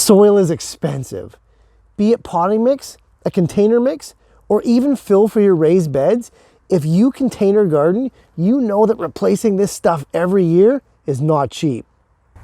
Soil is expensive. Be it potting mix, a container mix, or even fill for your raised beds, if you container garden, you know that replacing this stuff every year is not cheap.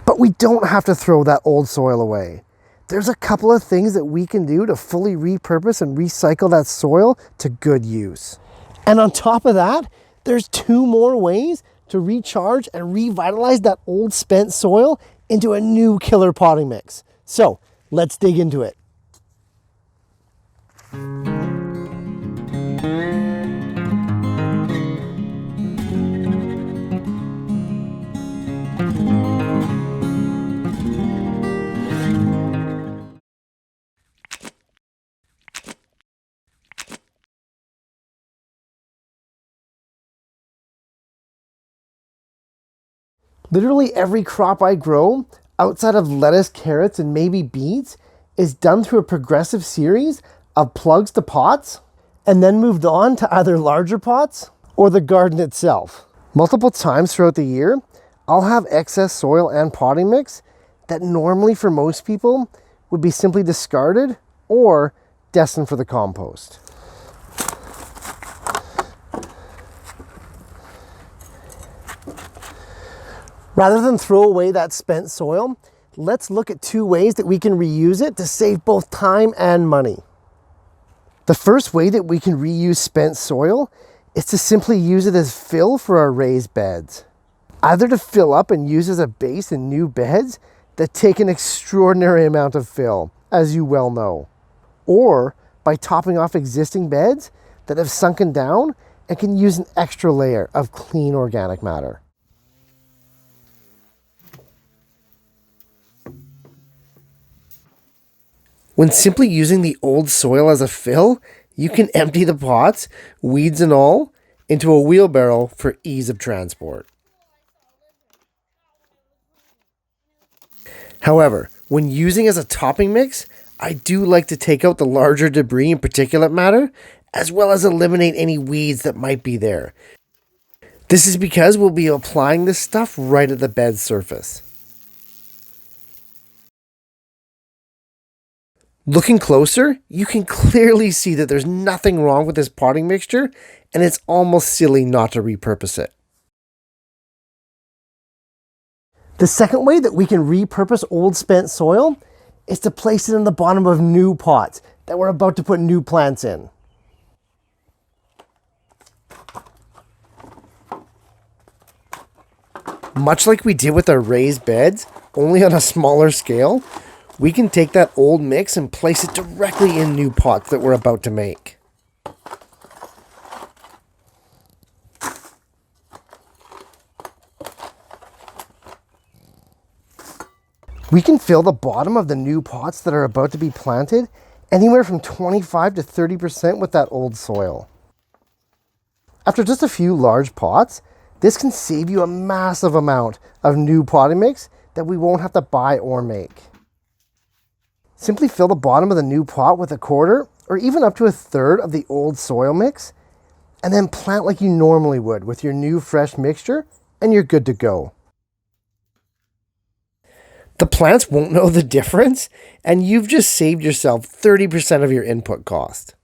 But we don't have to throw that old soil away. There's a couple of things that we can do to fully repurpose and recycle that soil to good use. And on top of that, there's 2 more ways to recharge and revitalize that old spent soil into a new killer potting mix. So let's dig into it. Literally every crop I grow, outside of lettuce, carrots, and maybe beets, is done through a progressive series of plugs to pots, and then moved on to either larger pots or the garden itself. Multiple times throughout the year, I'll have excess soil and potting mix that normally for most people would be simply discarded or destined for the compost. Rather than throw away that spent soil, let's look at 2 ways that we can reuse it to save both time and money. The first way that we can reuse spent soil is to simply use it as fill for our raised beds. Either to fill up and use as a base in new beds that take an extraordinary amount of fill, as you well know, or by topping off existing beds that have sunken down and can use an extra layer of clean organic matter. When simply using the old soil as a fill, you can empty the pots, weeds and all, into a wheelbarrow for ease of transport. However, when using as a topping mix, I do like to take out the larger debris and particulate matter, as well as eliminate any weeds that might be there. This is because we'll be applying this stuff right at the bed surface. Looking closer, you can clearly see that there's nothing wrong with this potting mixture, and it's almost silly not to repurpose it. The second way that we can repurpose old spent soil is to place it in the bottom of new pots that we're about to put new plants in. Much like we did with our raised beds, only on a smaller scale, we can take that old mix and place it directly in new pots that we're about to make. We can fill the bottom of the new pots that are about to be planted anywhere from 25 to 30% with that old soil. After just a few large pots, this can save you a massive amount of new potting mix that we won't have to buy or make. Simply fill the bottom of the new pot with 1/4 or even up to 1/3 of the old soil mix, and then plant like you normally would with your new fresh mixture, and you're good to go. The plants won't know the difference, and you've just saved yourself 30% of your input cost.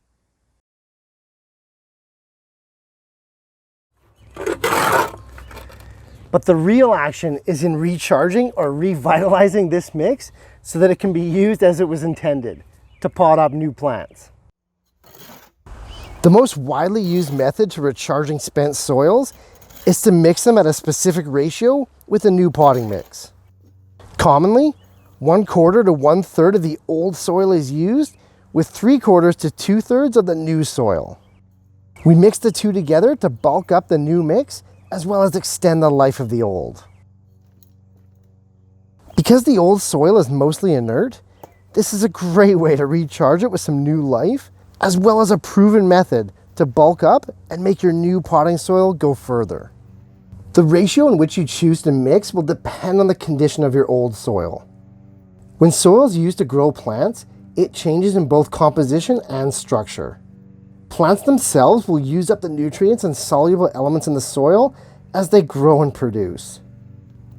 But the real action is in recharging or revitalizing this mix so that it can be used as it was intended, to pot up new plants. The most widely used method to recharging spent soils is to mix them at a specific ratio with a new potting mix. Commonly, 1/4 to 1/3 of the old soil is used, with 3/4 to 2/3 of the new soil. We mix the two together to bulk up the new mix as well as extend the life of the old. Because the old soil is mostly inert, this is a great way to recharge it with some new life, as well as a proven method to bulk up and make your new potting soil go further. The ratio in which you choose to mix will depend on the condition of your old soil. When soil is used to grow plants, it changes in both composition and structure. Plants themselves will use up the nutrients and soluble elements in the soil as they grow and produce.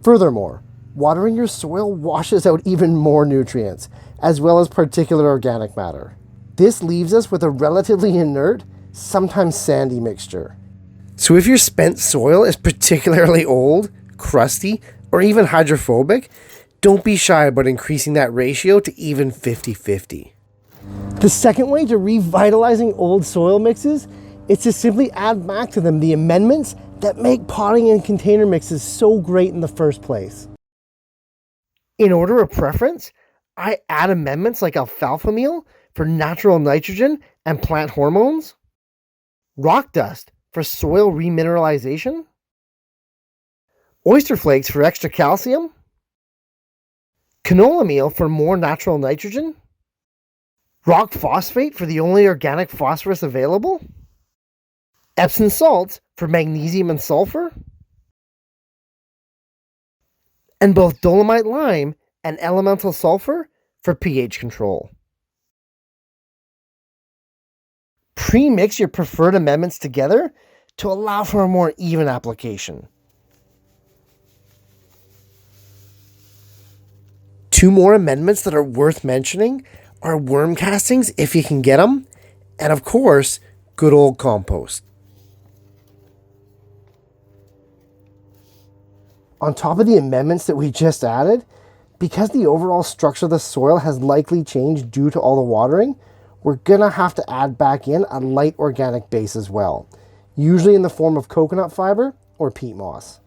Furthermore, watering your soil washes out even more nutrients, as well as particulate organic matter. This leaves us with a relatively inert, sometimes sandy mixture. So if your spent soil is particularly old, crusty, or even hydrophobic, don't be shy about increasing that ratio to even 50-50. The second way to revitalizing old soil mixes is to simply add back to them the amendments that make potting in container mixes so great in the first place. In order of preference, I add amendments like alfalfa meal for natural nitrogen and plant hormones, rock dust for soil remineralization, oyster flakes for extra calcium, canola meal for more natural nitrogen, rock phosphate for the only organic phosphorus available, Epsom salts for magnesium and sulfur, and both dolomite lime and elemental sulfur for pH control. Pre-mix your preferred amendments together to allow for a more even application. Two more amendments that are worth mentioning are worm castings if you can get them, and of course, good old compost. On top of the amendments that we just added, because the overall structure of the soil has likely changed due to all the watering, we're gonna have to add back in a light organic base as well, usually in the form of coconut fiber or peat moss.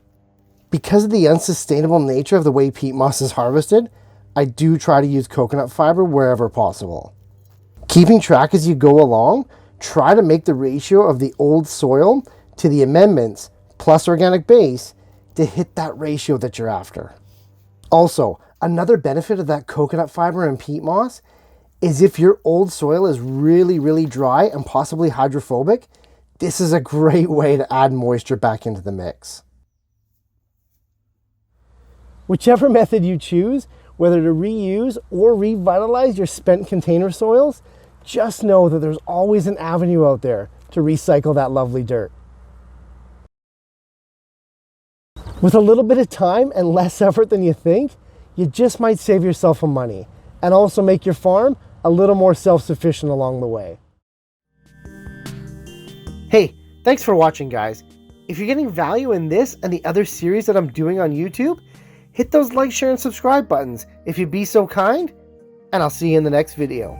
Because of the unsustainable nature of the way peat moss is harvested, I do try to use coconut fiber wherever possible. Keeping track as you go along, try to make the ratio of the old soil to the amendments plus organic base to hit that ratio that you're after. Also, another benefit of that coconut fiber and peat moss is if your old soil is really dry and possibly hydrophobic, this is a great way to add moisture back into the mix. Whichever method you choose, whether to reuse or revitalize your spent container soils, just know that there's always an avenue out there to recycle that lovely dirt. With a little bit of time and less effort than you think, you just might save yourself some money and also make your farm a little more self-sufficient along the way. Hey, thanks for watching, guys. If you're getting value in this and the other series that I'm doing on YouTube, hit those like, share, and subscribe buttons if you'd be so kind, and I'll see you in the next video.